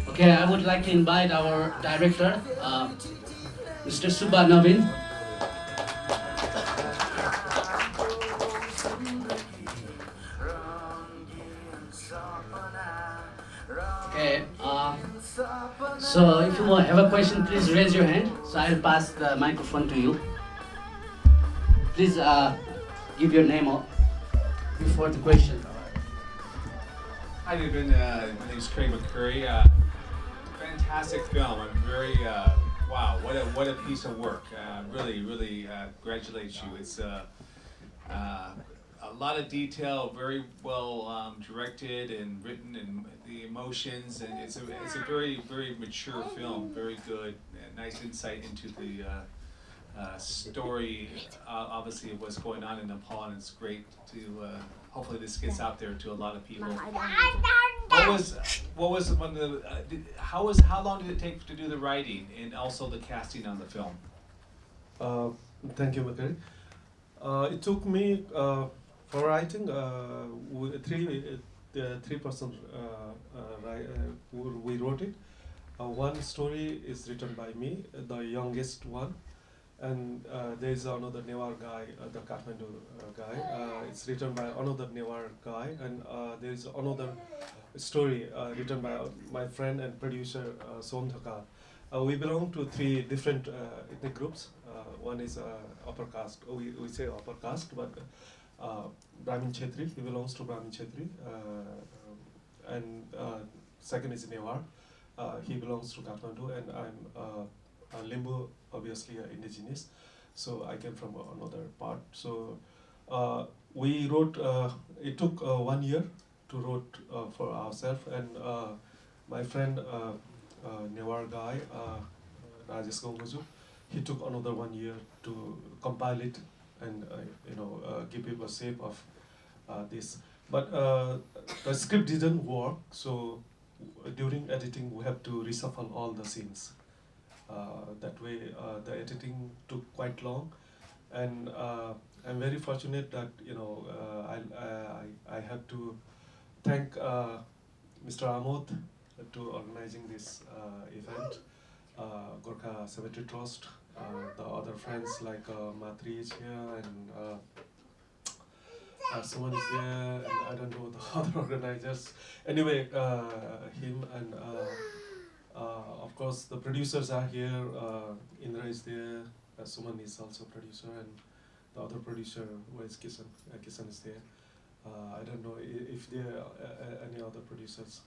Okay, I would like to invite our director, Mr. Subba Nabin. Okay, so if you have a question, please raise your hand. So I'll pass the microphone to you. Please give your name before the question. Hi, Nabin. My name is Craig McCurry. Fantastic film. I'm very wow. What a piece of work. Really congratulate you. It's a lot of detail, very well directed and written, and the emotions. And it's a very mature film. Very good. Nice insight into the story. Obviously, of what's going on in Nepal, and it's great to. Hopefully this gets out there to a lot of people. What was one of the, how long did it take to do the writing and also the casting on the film? Thank you, Makari. It took me for writing three person we wrote it. One story is written by me, the youngest one. And there is another Newar guy, the Kathmandu guy. It's written by another Newar guy, and there is another story written by my friend and producer Somthaka. We belong to three different ethnic groups. One is upper caste. We say upper caste, but Brahmin Chetri. He belongs to Brahmin Chetri, and second is Newar. He belongs to Kathmandu, and I'm. Limbu, obviously indigenous, so I came from another part. So we wrote, it took 1 year to wrote for ourselves, and my friend Newar guy, Rajesh Gongaju, he took another 1 year to compile it and give it a shape of this. But the script didn't work, so during editing we have to reshuffle all the scenes. That way, the editing took quite long, and I'm very fortunate that I have to thank Mr. Amod to organizing this event, Gorkha Cemetery Trust, the other friends like Matri is here, and someone is there, and I don't know the other organizers. Anyway, him and. Of course, the producers are here. Indra is there. Suman is also producer, and the other producer, who is Kisan? Kisan is there. I don't know if there are any other producers.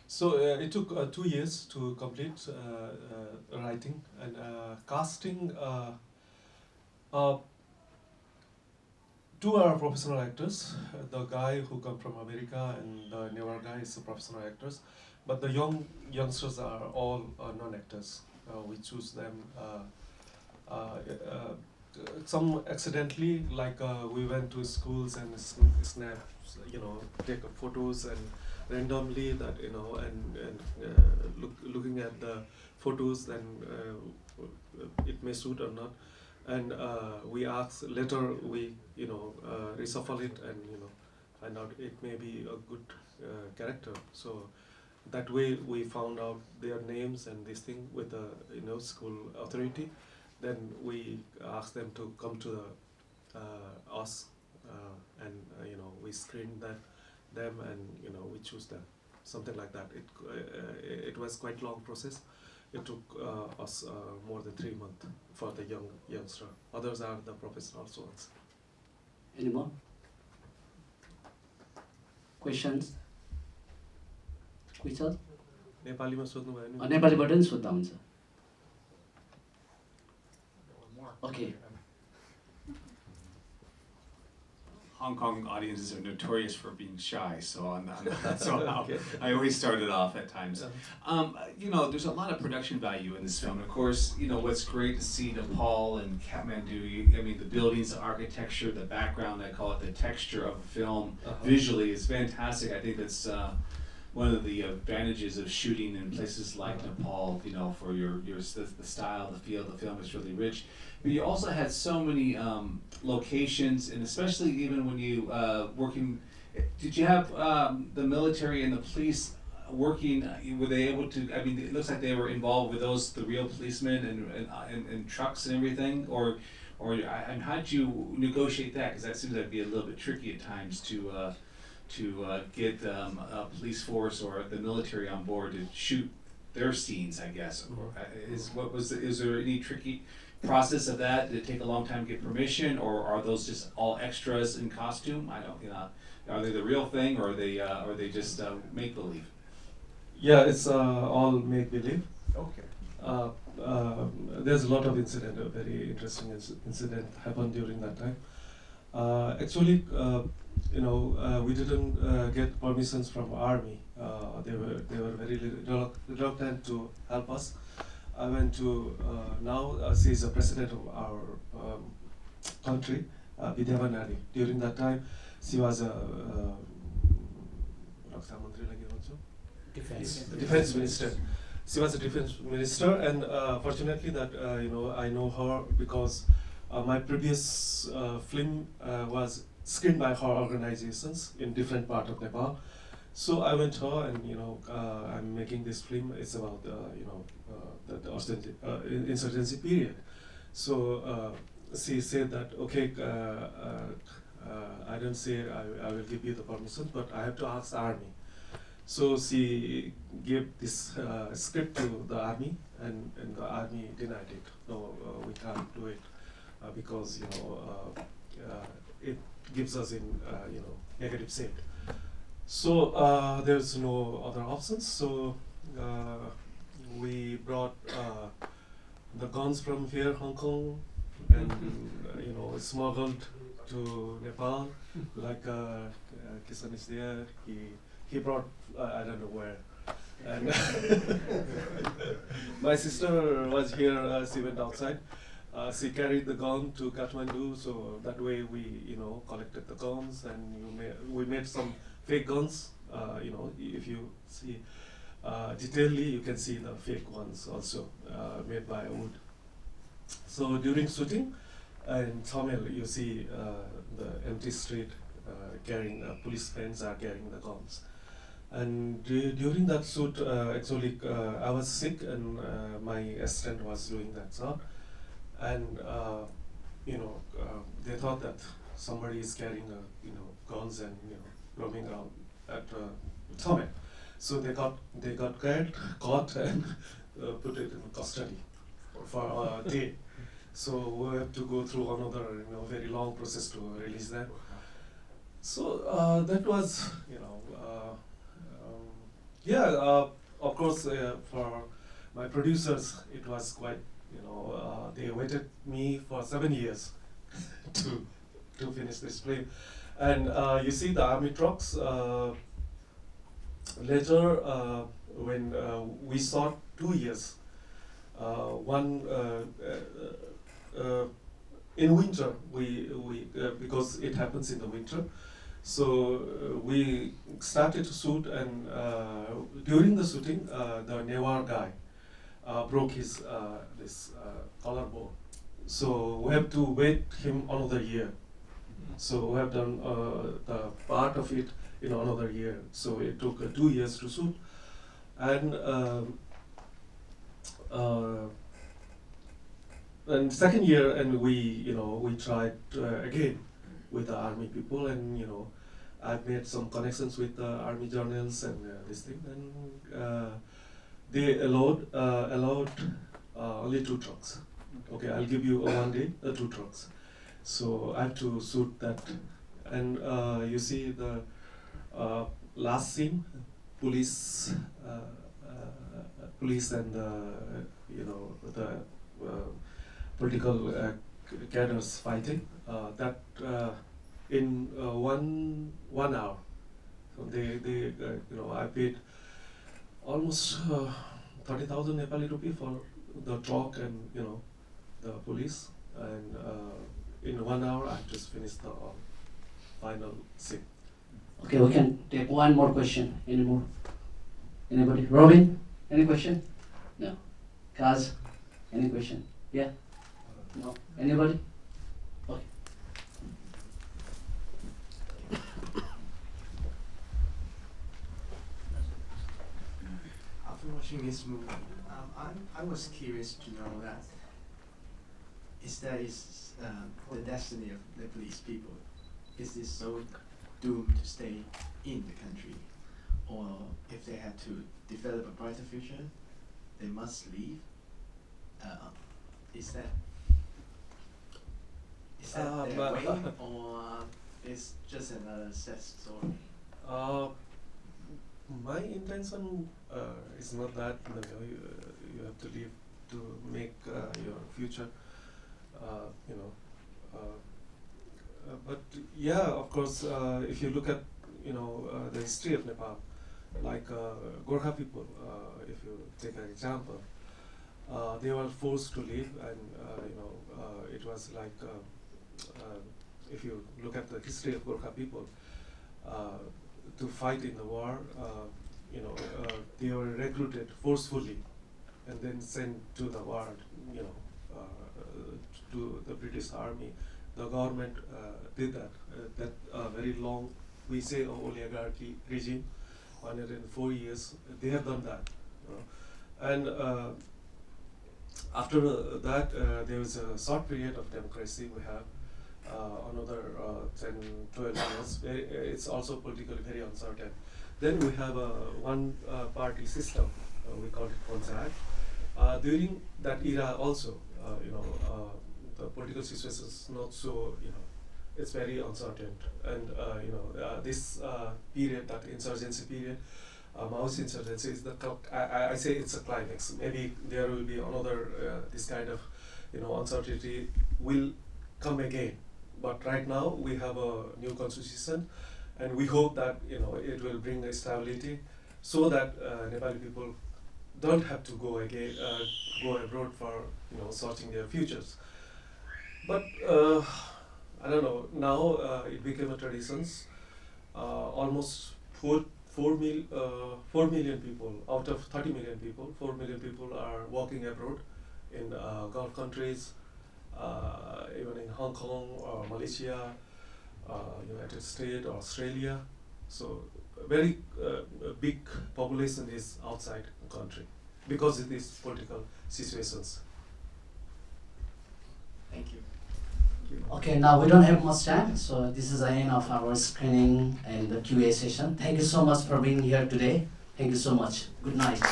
So it took 2 years to complete writing and casting. Two are professional actors. The guy who come from America and the newer guy is a professional actors. But the youngsters are all non-actors. We choose them. Some accidentally, like we went to schools and snaps, take photos, and randomly that looking at the photos, then it may suit or not. And we ask later, we reshuffle it and find out it may be a good character. So that way we found out their names and this thing with the school authority. Then we ask them to come to us, and we screen them and we choose them, something like that. It was quite long process. It took us more than 3 months for the youngster. Others are the professionals ones. Any more questions? Question? नेपालीमा सोध्नु भयो नि? नेपालीबाट नि सोध्दा हुन्छ. Okay. Hong Kong audiences are notorious for being shy, so Okay. I always start it off at times. There's a lot of production value in this film. Of course, what's great to see Nepal and Kathmandu. I mean, the buildings, the architecture, the background. I call it the texture of the film. Visually, is fantastic. I think that's one of the advantages of shooting in places like Nepal, you know, for the style, the feel, the film is really rich. But you also had so many locations, and especially even when you working, did you have the military and the police working? Were they able to? I mean, it looks like they were involved with the real policemen and trucks and everything, or and how did you negotiate that? Because that seems like be a little bit tricky at times to get a police force or the military on board to shoot their scenes, I guess. Is there any tricky process of that? Did it take a long time to get permission, or are those just all extras in costume? I don't, are they the real thing, or are they just make believe? Yeah, it's all make believe. Okay. There's a lot of incident, a very interesting incident happened during that time. Actually, we didn't get permissions from army. They were very reluctant to help us. I went to now she's the president of our country, Vidyavanari. During that time, she was a defense minister. She was a defense minister, and fortunately that I know her because my previous film was screened by her organizations in different part of Nepal. So I went to her, and I'm making this film. It's about the insurgency period. So she said that okay, I don't say I will give you the permission, but I have to ask the army. So she gave this script to the army, and the army denied it. No, we can't do it because it gives us in negative shade. So there's no other options. So we brought the guns from here, Hong Kong, and smuggled to Nepal. Like Kisan is there. He brought I don't know where. And my sister was here. She went outside. She carried the gun to Kathmandu, so that way we, collected the guns, and we made some fake guns. If you see detailedly, you can see the fake ones also made by wood. So during shooting in Tamil, you see the empty street carrying policemen are carrying the guns. And during that shoot, actually, I was sick, and my assistant was doing that job. And they thought that somebody is carrying guns and roaming around at Thome. So they got caught and put it in custody for a day. So we have to go through another very long process to release them. So that was of course for my producers it was quite they waited me for 7 years to finish this film. And you see the army trucks later when we shot 2 years. One in winter we because it happens in the winter. So we started to shoot, and during the shooting, the Newar guy broke his this collarbone. So we have to wait him another year. So we have done the part of it in another year. So it took 2 years to shoot, and second year, and we tried again with the army people, and I've made some connections with the army journals and this thing, and they allowed only 2 trucks. Okay, I'll give you one day 2 trucks. So I have to shoot that, and you see the last scene, police and the political cadres fighting. That in 1 hour. So they I paid almost 30,000 Nepali rupee for the truck and the police, and in 1 hour I just finished the final scene. Okay, we can take one more question. Any more? Anybody? Robin? Any question? No. Kaz? Any question? Yeah? No? Anybody? Okay. After watching this movie, I was curious to know that is the destiny of Nepalese people. Is this so doomed to stay in the country, or if they had to develop a brighter future, they must leave? Is that their way, or is just another sad story? My intention is not that you have to leave to make your future, but yeah, of course, if you look at the history of Nepal, like Gorkha people, if you take an example, they were forced to leave, and it was like if you look at the history of Gorkha people, to fight in the war, they were recruited forcefully and then sent to the war, to the British Army. The government did that. That very long, we say, oligarchy regime, 104 years, they have done that. And after that, there was a short period of democracy we have. Another 10, 12 years. It's also politically very uncertain. Then we have a one-party system. We call it Panchayat. During that era, also, the political situation is not so. It's very uncertain. And this period, that insurgency period, Maoist insurgency is the. I say it's a climax. Maybe there will be another this kind of, uncertainty will come again. But right now we have a new constitution, and we hope that it will bring a stability, so that Nepali people don't have to go again, go abroad for searching their futures. But I don't know. Now it became a tradition. Almost 4 million people out of 30 million people. 4 million people are working abroad in Gulf countries. Even in Hong Kong or Malaysia, United States or Australia. So very big population is outside the country because of these political situations. Thank you. Okay, now we don't have much time, so this is the end of our screening and the QA session. Thank you so much for being here today. Thank you so much. Good night.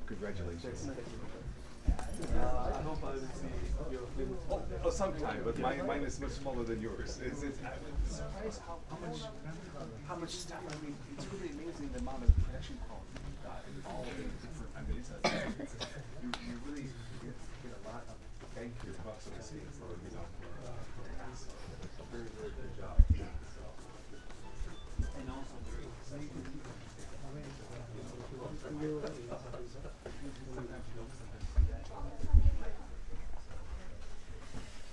Congratulations. I hope I will see your film. Oh, sometime, but mine is much smaller than yours. I'm surprised how much stuff. I mean, it's really amazing the amount of production quality you've got in all of the different. I mean, you really get a lot of bang for your buck, so to speak. Very, very good job. And also very exciting.